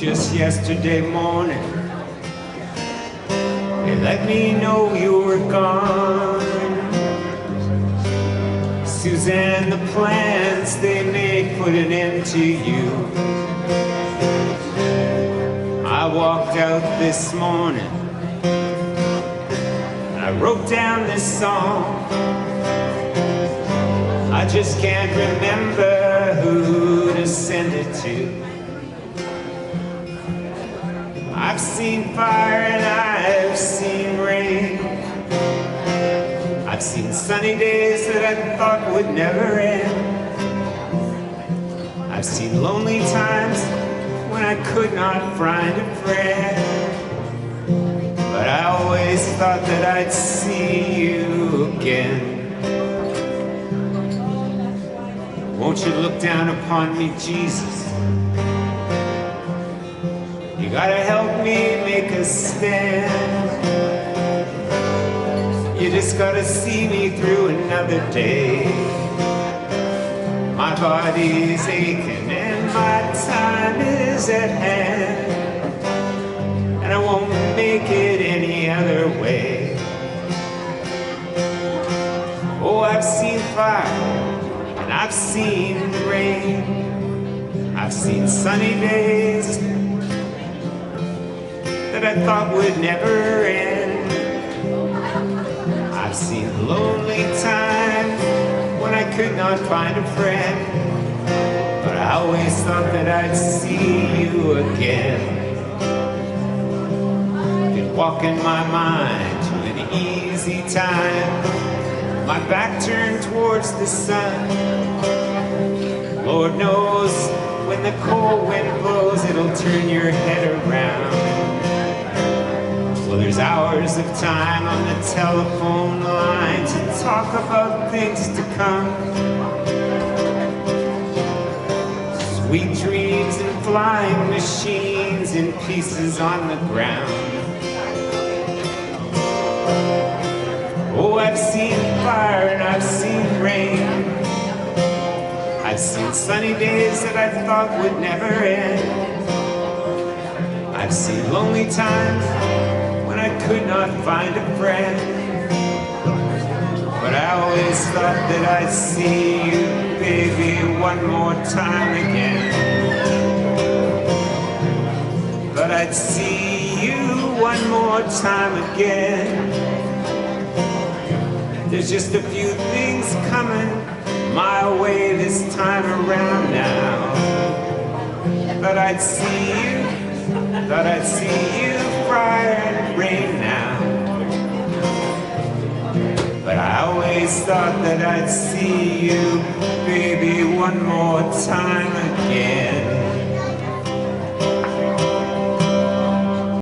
Just yesterday morning, they let me know you were gone. Suzanne, the plans they made put an end to you. I walked out this morning, I wrote down this song. I just can't remember who to send it to. I've seen fire and I've seen rain. I've seen sunny days that I thought would never end. I've seen lonely times when I could not find a friend. But I always thought that I'd see you again. Won't you look down upon me, Jesus? You gotta help me make a stand. You just gotta see me through another day. My body's aching and my time is at hand, and I won't make it any other way. Oh, I've seen fire and I've seen rain. I've seen sunny days that I thought would never end. I've seen lonely times when I could not find a friend, but I always thought that I'd see you again. Been walking my mind to an easy time, my back turned towards the sun. Lord knows when the cold wind blows, it'll turn your head around. Well, there's hours of time on the telephone line to talk about things to come. Sweet dreams and flying machines in pieces on the ground. Oh, I've seen fire and I've seen rain. I've seen sunny days that I thought would never end. I've seen lonely times when I could not find a friend, but I always thought that I'd see you, baby, one more time again. But I'd see you one more time again. There's just a few things coming my way this time around now. Thought I'd see you, thought I'd see you, fire and rain now. But I always thought that I'd see you, baby, one more time again.